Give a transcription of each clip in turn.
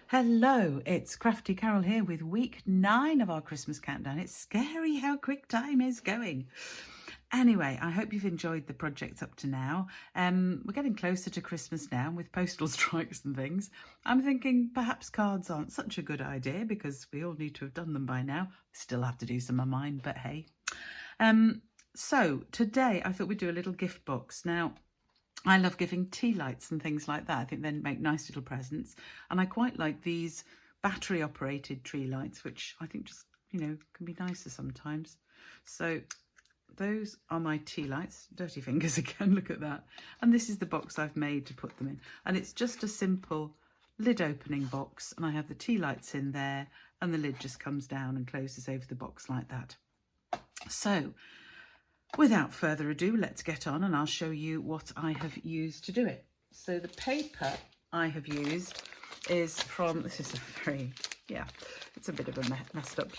Hello, it's Crafty Carol here with week 9 of our Christmas countdown. It's scary how quick time is going. Anyway, I hope you've enjoyed the projects up to now. We're getting closer to Christmas now with postal strikes and things. I'm thinking perhaps cards aren't such a good idea because we all need to have done them by now. Still have to do some of mine, but hey. So today I thought we'd do a little gift box. Now, I love giving tea lights and things like that. I think they make nice little presents. And I quite like these battery operated tree lights, which I think just, can be nicer sometimes. So those are my tea lights. Dirty fingers again, look at that. And this is the box I've made to put them in. And it's just a simple lid opening box. And I have the tea lights in there and the lid just comes down and closes over the box like that. So without further ado, let's get on and I'll show you what I have used to do it. So the paper I have used is from, this is a very, it's a bit of a messed up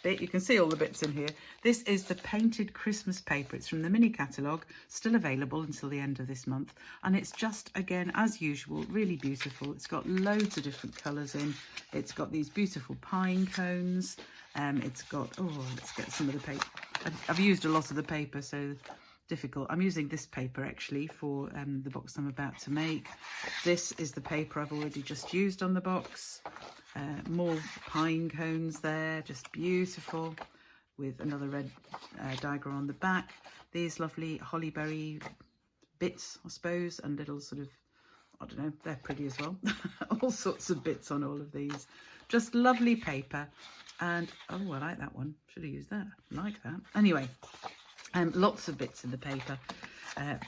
bit. You can see all the bits in here. This is the painted Christmas paper. It's from the mini catalogue, still available until the end of this month. And it's just, again, as usual, really beautiful. It's got loads of different colours in. It's got these beautiful pine cones. It's got, let's get some of the paper. I've used a lot of the paper, so difficult. I'm using this paper actually for the box I'm about to make. This is the paper I've already just used on the box. More pine cones there, just beautiful, with another red diagram on the back. These lovely hollyberry bits, I suppose, and little sort of, I don't know, they're pretty as well. All sorts of bits on all of these. Just lovely paper. And, I like that one. Should have used that. I like that. Anyway, lots of bits in the paper.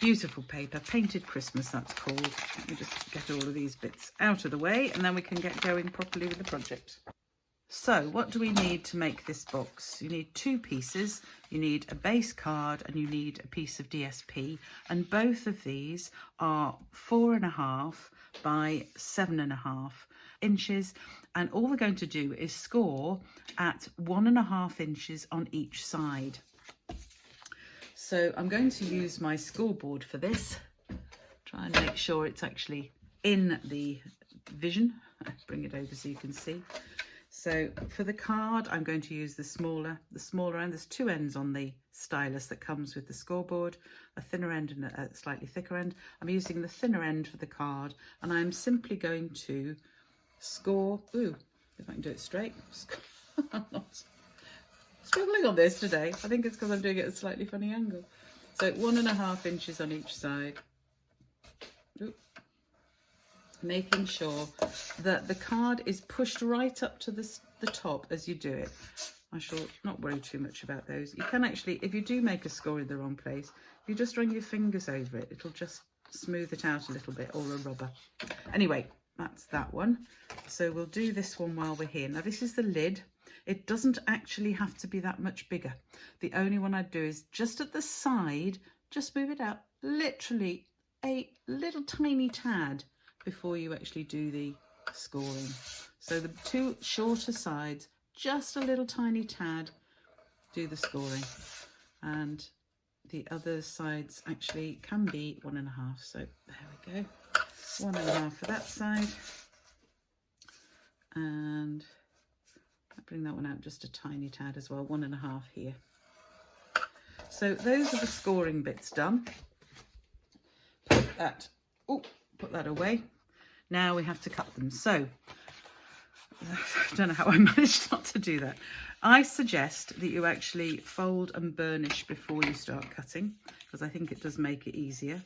Beautiful paper. Painted Christmas, that's called. Let me just get all of these bits out of the way and then we can get going properly with the project. So, what do we need to make this box? You need 2 pieces. You need a base card and you need a piece of DSP. And both of these are 4.5 by 7.5 inches. And all we're going to do is score at 1.5 inches on each side. So I'm going to use my scoreboard for this. Try and make sure it's actually in the vision. Bring it over so you can see. So for the card, I'm going to use the smaller end. There's 2 ends on the stylus that comes with the scoreboard, a thinner end and a slightly thicker end. I'm using the thinner end for the card and I'm simply going to score, if I can do it straight. I'm not struggling on this today. I think it's because I'm doing it at a slightly funny angle. So 1.5 inches on each side. Making sure that the card is pushed right up to the top as you do it. I shall not worry too much about those. You can actually, if you do make a score in the wrong place, if you just run your fingers over it, it'll just smooth it out a little bit, or a rubber. Anyway, that's that one. So we'll do this one while we're here. Now this is the lid. It doesn't actually have to be that much bigger. The only one I'd do is just at the side, just move it out literally a little tiny tad before you actually do the scoring. So the 2 shorter sides, just a little tiny tad, do the scoring. And the other sides actually can be 1.5. So there we go. 1.5 for that side. And I'll bring that one out just a tiny tad as well, 1.5 here. So those are the scoring bits done. Put that away. Now we have to cut them. So I don't know how I managed not to do that. I suggest that you actually fold and burnish before you start cutting, because I think it does make it easier.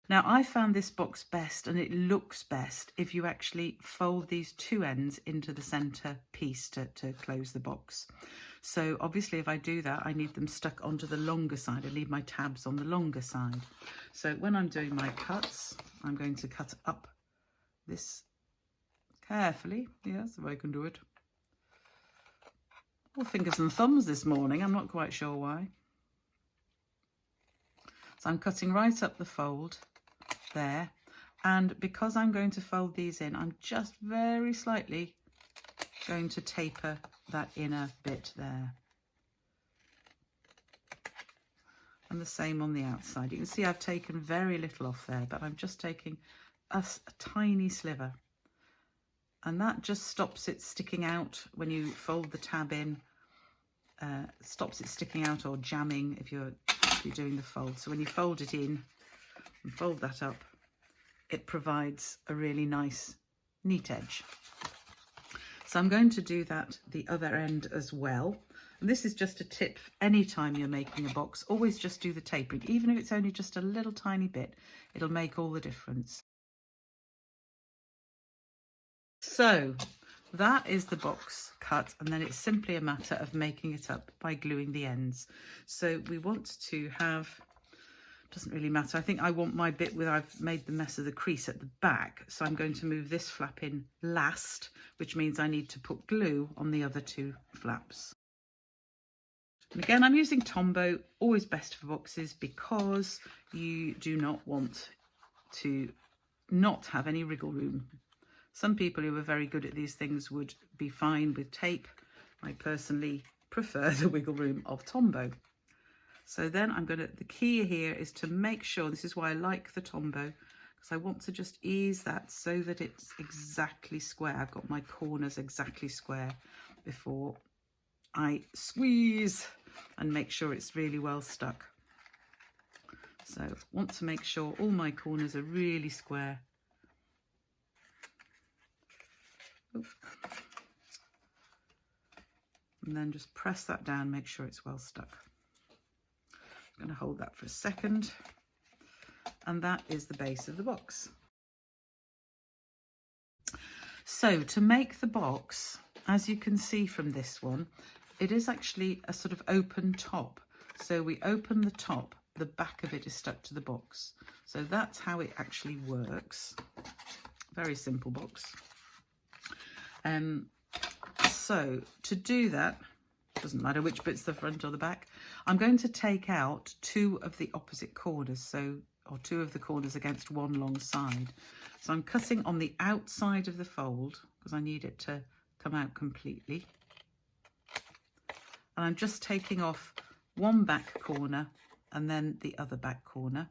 Now I found this box best, and it looks best if you actually fold these 2 ends into the centre piece to close the box. So obviously if I do that, I need them stuck onto the longer side. I leave my tabs on the longer side. So when I'm doing my cuts, I'm going to cut up this carefully. Yes, if I can do it. All fingers and thumbs this morning. I'm not quite sure why. So I'm cutting right up the fold there. And because I'm going to fold these in, I'm just very slightly going to taper that inner bit there. And the same on the outside. You can see I've taken very little off there, but I'm just taking a tiny sliver and that just stops it sticking out when you fold the tab in. Stops it sticking out or jamming if you're doing the fold. So when you fold it in and fold that up, it provides a really nice neat edge. So I'm going to do that the other end as well. And this is just a tip, anytime you're making a box, always just do the tapering. Even if it's only just a little tiny bit, it'll make all the difference. So that is the box cut, and then it's simply a matter of making it up by gluing the ends. So we want to have, doesn't really matter, I think I want my bit where I've made the mess of the crease at the back, so I'm going to move this flap in last, which means I need to put glue on the other two flaps. And again, I'm using Tombow, always best for boxes, because you do not want to not have any wriggle room. Some people who are very good at these things would be fine with tape. I personally prefer the wiggle room of Tombow. So then the key here is to make sure, this is why I like the Tombow, because I want to just ease that so that it's exactly square. I've got my corners exactly square before I squeeze and make sure it's really well stuck. So I want to make sure all my corners are really square. And then just press that down, make sure it's well stuck. I'm going to hold that for a second, and that is the base of the box. So to make the box, as you can see from this one, it is actually a sort of open top. So we open the top, the back of it is stuck to the box. So that's how it actually works. Very simple box. So to do that, doesn't matter which bit's the front or the back, I'm going to take out two of the opposite corners, or two of the corners against one long side. So I'm cutting on the outside of the fold because I need it to come out completely. And I'm just taking off one back corner and then the other back corner.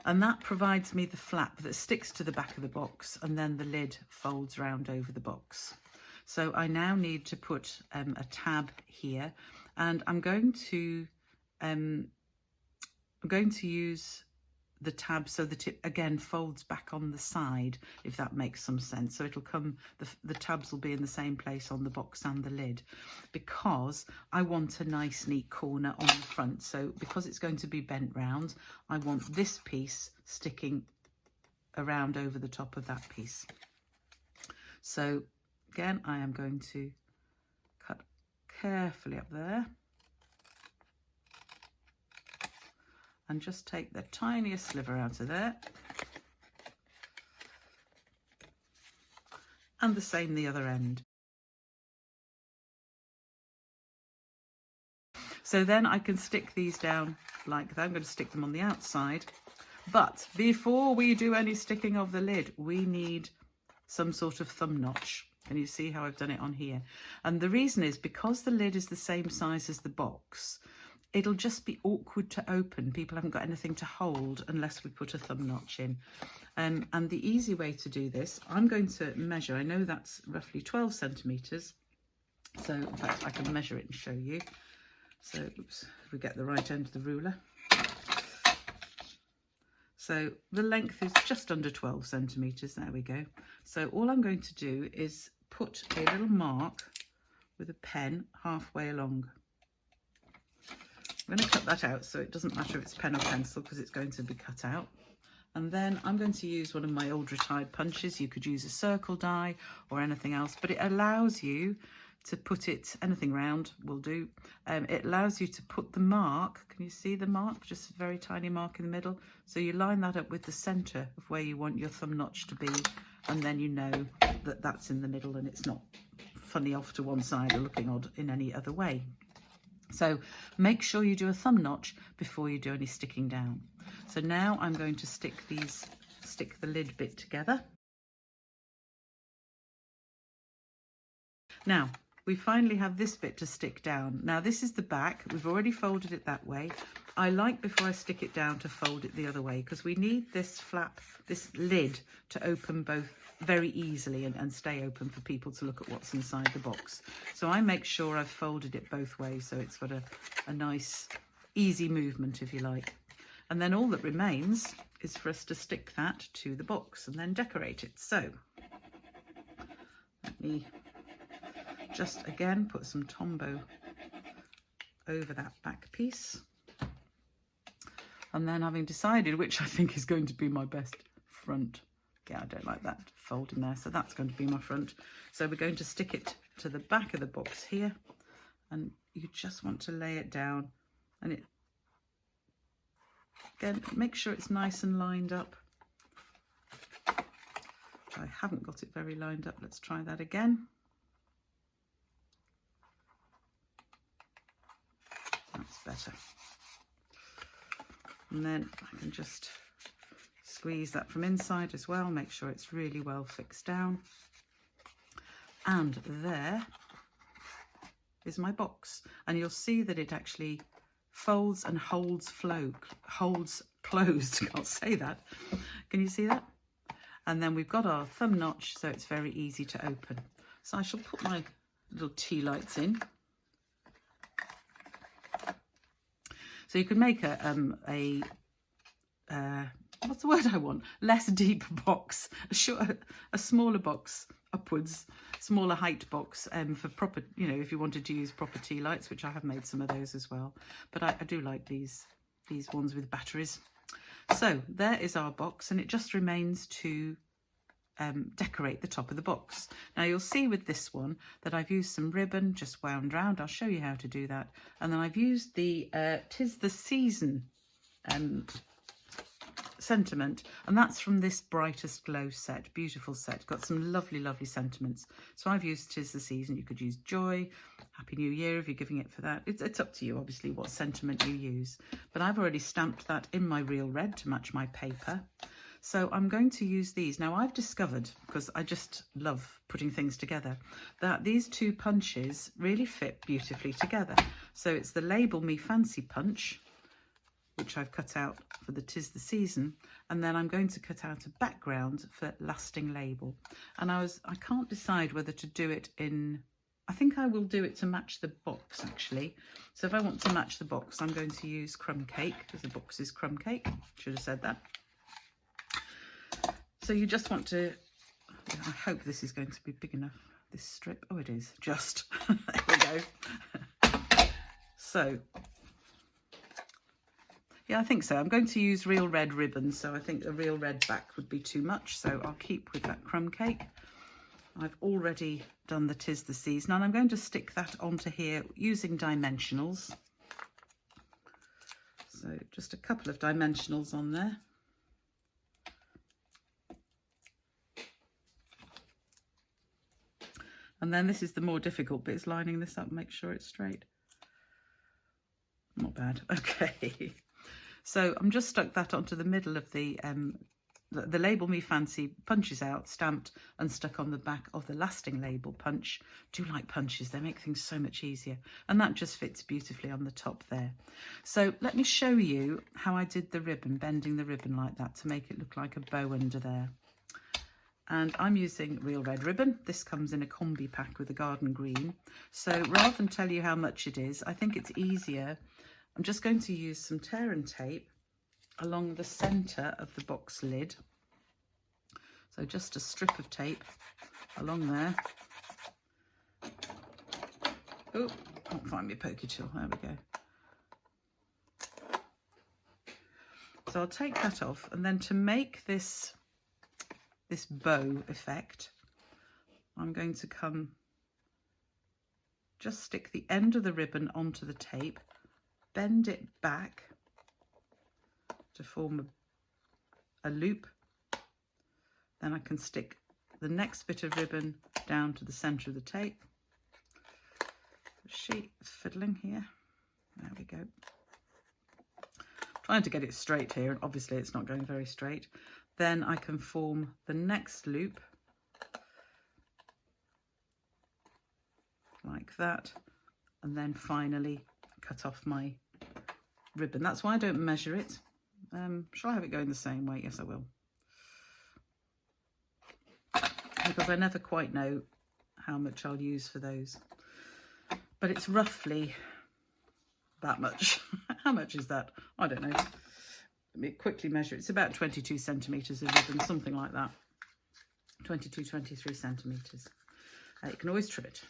And that provides me the flap that sticks to the back of the box, and then the lid folds round over the box. So I now need to put a tab here, and I'm going to use the tab so that it again folds back on the side, if that makes some sense. So it'll come, the tabs will be in the same place on the box and the lid, because I want a nice neat corner on the front. So because it's going to be bent round, I want this piece sticking around over the top of that piece. So again, I am going to cut carefully up there and just take the tiniest sliver out of there. And the same the other end. So then I can stick these down like that. I'm going to stick them on the outside. But before we do any sticking of the lid, we need some sort of thumb notch. And you see how I've done it on here. And the reason is because the lid is the same size as the box, it'll just be awkward to open. People haven't got anything to hold unless we put a thumb notch in. And the easy way to do this, I'm going to measure, I know that's roughly 12 centimetres. So in fact, I can measure it and show you. So, oops, if we get the right end of the ruler. So the length is just under 12 centimetres, there we go. So all I'm going to do is put a little mark with a pen halfway along. I'm going to cut that out so it doesn't matter if it's pen or pencil because it's going to be cut out. And then I'm going to use one of my old retired punches. You could use a circle die or anything else, but it allows you to put it, anything round will do. It allows you to put the mark, can you see the mark? Just a very tiny mark in the middle. So you line that up with the centre of where you want your thumb notch to be, and then you know that that's in the middle and it's not funny off to one side or looking odd in any other way. So make sure you do a thumb notch before you do any sticking down. So now I'm going to stick the lid bit together. Now we finally have this bit to stick down. Now this is the back. We've already folded it that way. I like, before I stick it down, to fold it the other way, because we need this flap, this lid, to open both very easily and stay open for people to look at what's inside the box. So I make sure I've folded it both ways, so it's got a nice easy movement, if you like. And then all that remains is for us to stick that to the box and then decorate it. So let me just again put some Tombow over that back piece. And then, having decided which I think is going to be my best front, yeah, I don't like that fold in there, so that's going to be my front. So we're going to stick it to the back of the box here, and you just want to lay it down, and it, again, make sure it's nice and lined up. I haven't got it very lined up. Let's try that again. That's better. And then I can just squeeze that from inside as well, make sure it's really well fixed down. And there is my box. And you'll see that it actually folds and holds closed. Can't say that. Can you see that? And then we've got our thumb notch, so it's very easy to open. So I shall put my little tea lights in. So you can make what's the word I want? Less deep box, a smaller box upwards, smaller height box for proper, you know, if you wanted to use proper tea lights, which I have made some of those as well. But I do like these ones with batteries. So there is our box, and it just remains to decorate the top of the box. Now you'll see with this one that I've used some ribbon just wound round. I'll show you how to do that. And then I've used the 'Tis the Season sentiment, and that's from this Brightest Glow set. Beautiful set, got some lovely sentiments. So I've used 'Tis the Season. You could use Joy, Happy New Year if you're giving it for that. It's up to you, obviously, what sentiment you use, but I've already stamped that in my real red to match my paper. So I'm going to use these. Now I've discovered, because I just love putting things together, that these two punches really fit beautifully together. So it's the Label Me Fancy punch, which I've cut out for the 'Tis the Season, and then I'm going to cut out a background for Lasting Label. And I can't decide whether to do it in, I think I will do it to match the box actually. So if I want to match the box, I'm going to use crumb cake, because the box is crumb cake. Should have said that. So you just want to, I hope this is going to be big enough, this strip. Oh, it is, just. There we go. So, yeah, I think so. I'm going to use real red ribbon, so I think a real red back would be too much, so I'll keep with that crumb cake. I've already done the 'Tis the Season, and I'm going to stick that onto here using dimensionals. So just a couple of dimensionals on there. And then this is the more difficult bit, is lining this up, make sure it's straight. Not bad. Okay. So I'm just stuck that onto the middle of the Label Me Fancy punches out, stamped and stuck on the back of the Lasting Label punch. Do like punches, they make things so much easier. And that just fits beautifully on the top there. So let me show you how I did the ribbon, bending the ribbon like that to make it look like a bow under there. And I'm using real red ribbon. This comes in a combi pack with a garden green. So rather than tell you how much it is, I think it's easier. I'm just going to use some tear and tape along the centre of the box lid. So just a strip of tape along there. Oh, can't find my pokey tool. There we go. So I'll take that off, and then to make this bow effect, I'm going to just stick the end of the ribbon onto the tape, bend it back to form a loop. Then I can stick the next bit of ribbon down to the centre of the tape. Sheet fiddling here. There we go. Trying to get it straight here, and obviously it's not going very straight. Then I can form the next loop like that, and then finally cut off my ribbon. That's why I don't measure it. Shall I have it going the same way? Yes, I will. Because I never quite know how much I'll use for those. But it's roughly that much. How much is that? I don't know. Let me quickly measure. It's about 22 centimetres of ribbon, something like that. 22, 23 centimetres. You can always trim it.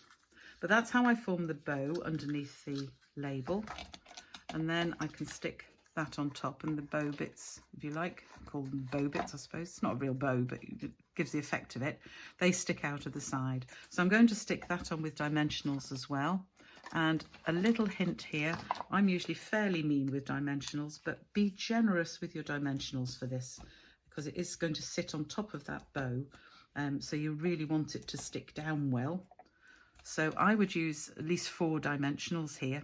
But that's how I form the bow underneath the label. And then I can stick that on top, and the bow bits, if you like, call them bow bits, I suppose. It's not a real bow, but it gives the effect of it. They stick out of the side. So I'm going to stick that on with dimensionals as well. And a little hint here, I'm usually fairly mean with dimensionals, but be generous with your dimensionals for this, because it is going to sit on top of that bow. So you really want it to stick down well. So I would use at least 4 dimensionals here,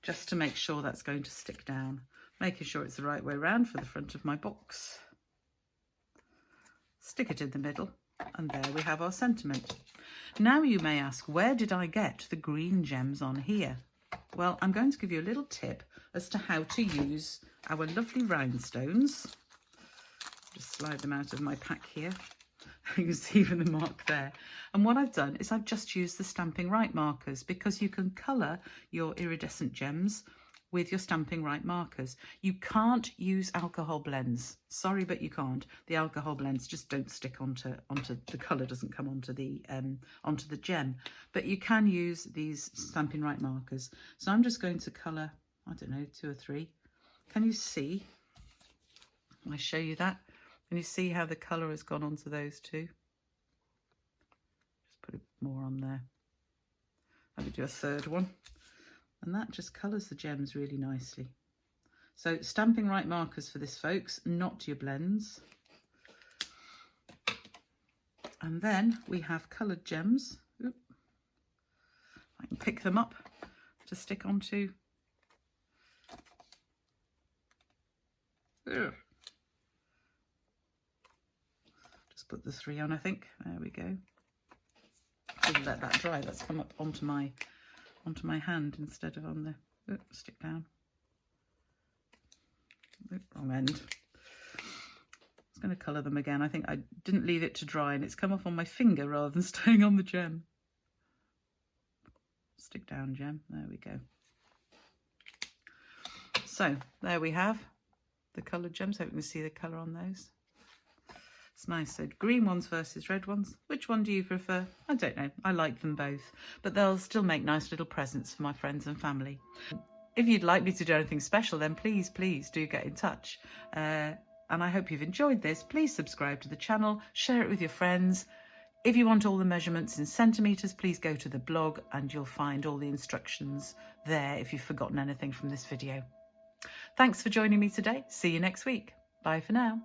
just to make sure that's going to stick down, making sure it's the right way around for the front of my box. Stick it in the middle, and there we have our sentiment. Now you may ask, where did I get the green gems on here? Well, I'm going to give you a little tip as to how to use our lovely rhinestones. Just slide them out of my pack here. You can see even the mark there. And what I've done is I've just used the Stamping Right markers, because you can colour your iridescent gems with your Stamping Right markers. You can't use alcohol blends. Sorry, but you can't. The alcohol blends just don't stick onto the colour, doesn't come onto the gem. But you can use these Stamping Right markers. So I'm just going to colour, I don't know, 2 or 3. Can you see? I show you that. Can you see how the colour has gone onto those two? Just put more on there. I could do a 3rd one. And that just colours the gems really nicely. So Stamping Right markers for this, folks, not your blends. And then we have coloured gems. Oop. I can pick them up to stick onto. Ugh. Put the 3 on, I think. There we go. Just let that dry. That's come up onto my hand instead of on the stick down. Wrong end. I was going to colour them again. I think I didn't leave it to dry, and it's come off on my finger rather than staying on the gem. Stick down gem. There we go. So there we have the coloured gems. Hope you can see the colour on those. It's nice. So green ones versus red ones. Which one do you prefer? I don't know. I like them both, but they'll still make nice little presents for my friends and family. If you'd like me to do anything special, then please do get in touch. And I hope you've enjoyed this. Please subscribe to the channel, share it with your friends. If you want all the measurements in centimetres, please go to the blog and you'll find all the instructions there if you've forgotten anything from this video. Thanks for joining me today. See you next week. Bye for now.